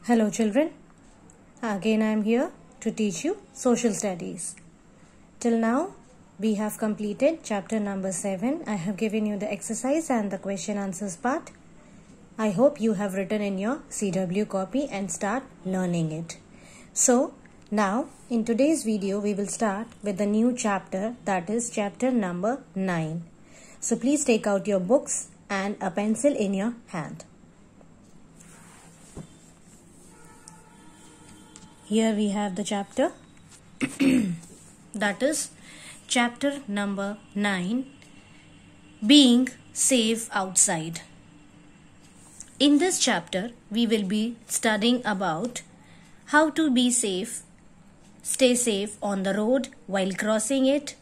Hello children, again I am here to teach you social studies. Till now we have completed chapter number 7. I have given you the exercise and the question answers part. I hope you have written in your CW copy and start learning it. So now in today's video we will start with the new chapter, that is chapter number 9. So please take out your books and a pencil in your hand. Here we have the chapter that is chapter number 9, being safe outside. In this chapter we will be studying about how to be safe, stay safe on the road while crossing it,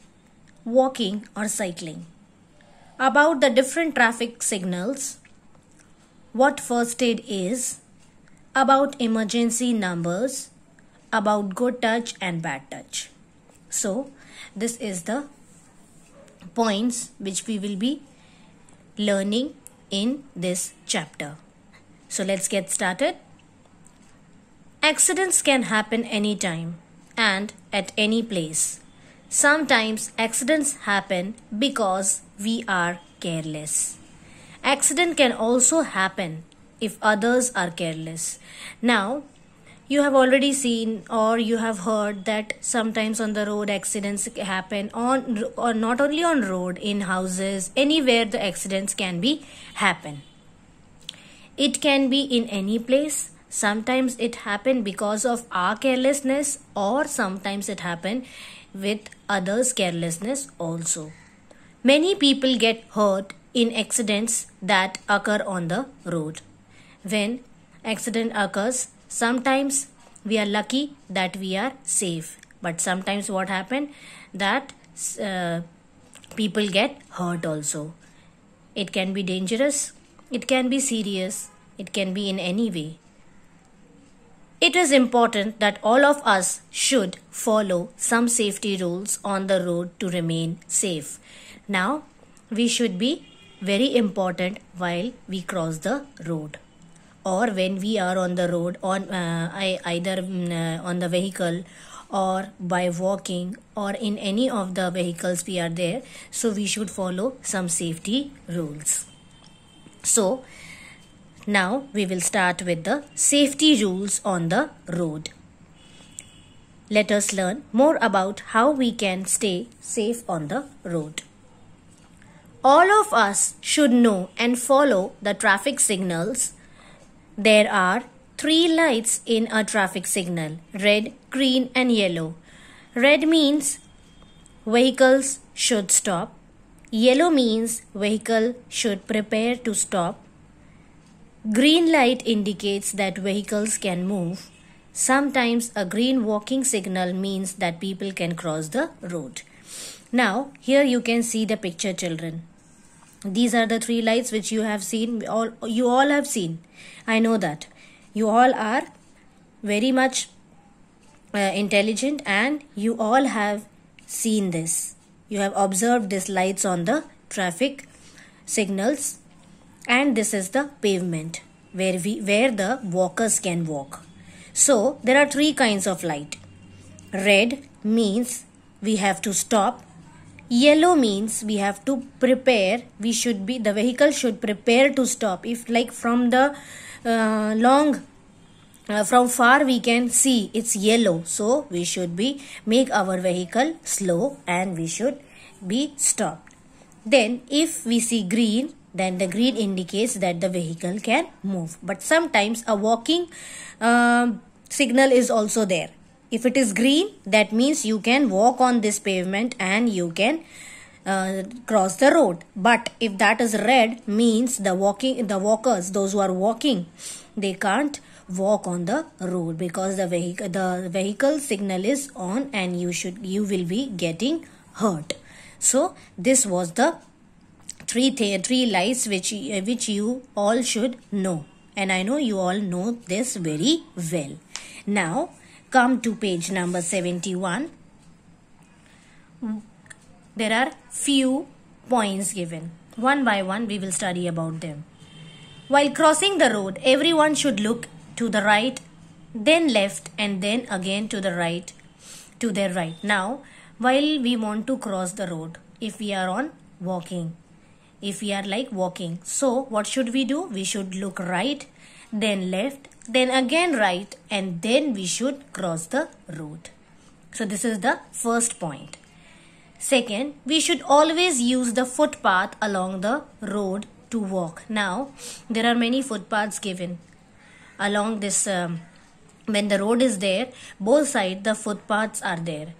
walking or cycling. About the different traffic signals, what first aid is, about emergency numbers, about good touch and bad touch. So this is the points which we will be learning in this chapter. So let's get started. Accidents can happen anytime and at any place. Sometimes accidents happen because we are careless. Accident can also happen if others are careless. Now, you have already seen or you have heard that sometimes on the road accidents happen or not only on road, in houses, anywhere the accidents can be happen. It can be in any place. Sometimes it happen because of our carelessness or sometimes it happen with others' carelessness also. Many people get hurt in accidents that occur on the road. When accident occurs, sometimes we are lucky that we are safe, but sometimes what happen that people get hurt also. It can be dangerous, it can be serious, it can be in any way. It is important that all of us should follow some safety rules on the road to remain safe. Now, we should be very important while we cross the road, or when we are on the road on either on the vehicle or by walking or in any of the vehicles we are there. So we should follow some safety rules. So now we will start with the safety rules on the road. Let us learn more about how we can stay safe on the road. All of us should know and follow the traffic signals. There are 3 lights in a traffic signal: red, green and yellow. Red means vehicles should stop. Yellow means vehicle should prepare to stop. Green light indicates that vehicles can move. Sometimes a green walking signal means that people can cross the road. Now here you can see the picture, children. These are the 3 lights which you have seen. You all have seen. I know that. You all are very much intelligent and you all have seen this. You have observed these lights on the traffic signals, and this is the pavement where the walkers can walk. So there are 3 kinds of light. Red means we have to stop. Yellow means we have to prepare. The vehicle should prepare to stop. If like from the from far we can see it's yellow, so we should make our vehicle slow and we should be stopped. Then if we see green, then the green indicates that the vehicle can move. But sometimes a walking signal is also there. If it is green, that means you can walk on this pavement and you can cross the road. But if that is red, means the walkers, those who are walking, they can't walk on the road because the vehicle signal is on and you will be getting hurt. So this was the three lights which you all should know, and I know you all know this very well. Now come to page number 71. There are few points given. One by one we will study about them. While crossing the road, everyone should look to the right then left, and then again to the right, to their right. Now, while we want to cross the road, if we are on walking, if we are like walking, so what should we do? We should look right, then left, then again right, and then we should cross the road. So this is the first point. Second, we should always use the footpath along the road to walk. Now, there are many footpaths given along this. When the road is there, both sides the footpaths are there.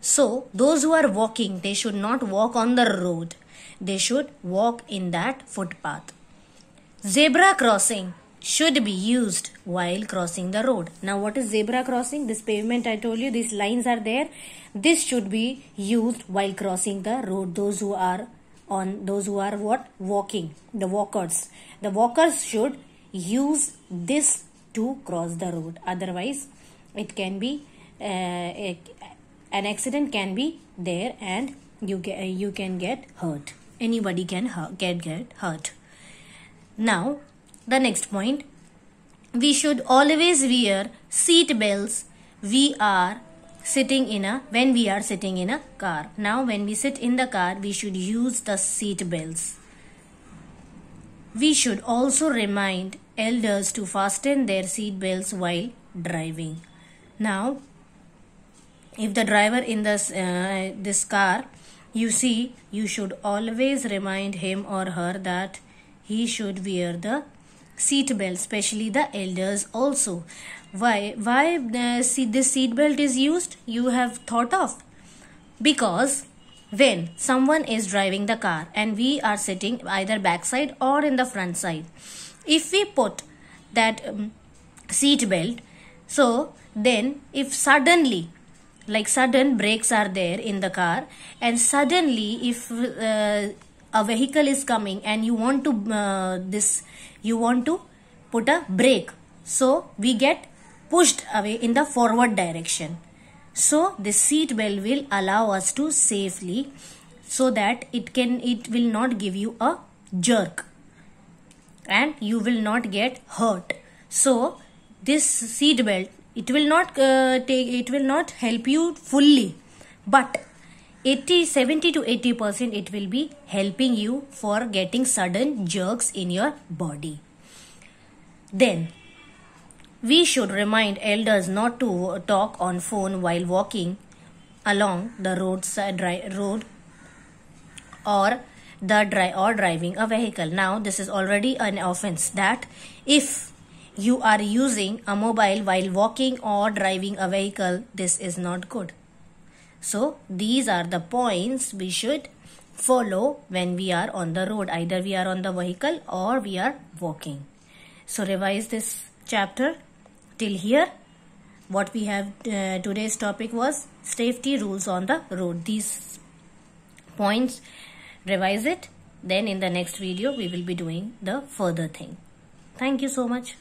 So, those who are walking, they should not walk on the road. They should walk in that footpath. Zebra crossing should be used while crossing the road. Now, what is zebra crossing? This pavement I told you, these lines are there. This should be used while crossing the road. Those who are what? Walking. The walkers. The walkers should use this to cross the road. Otherwise, it can be an accident can be there, and you can get hurt. Anybody can get hurt. Now, the next point, we should always wear seat belts when we are sitting in a car. Now, when we sit in the car, we should use the seat belts. We should also remind elders to fasten their seat belts while driving. Now, if the driver in this car, you see, you should always remind him or her that he should wear the seat belt, especially the elders also. Why this seat belt is used? You have thought of? Because when someone is driving the car and we are sitting either backside or in the front side, if we put that seat belt, so then if sudden brakes are there in the car, and suddenly if a vehicle is coming and you want to put a brake, so we get pushed away in the forward direction. So the seat belt will allow us to safely, so that it will not give you a jerk and you will not get hurt. So this seat belt, it will not help you fully, but 70 to 80% it will be helping you for getting sudden jerks in your body. Then we should remind elders not to talk on phone while walking along the road or driving a vehicle. Now, this is already an offense, that if you are using a mobile while walking or driving a vehicle, this is not good. So, these are the points we should follow when we are on the road. Either we are on the vehicle or we are walking. So, revise this chapter till here. What we have today's topic was safety rules on the road. These points, revise it. Then in the next video we will be doing the further thing. Thank you so much.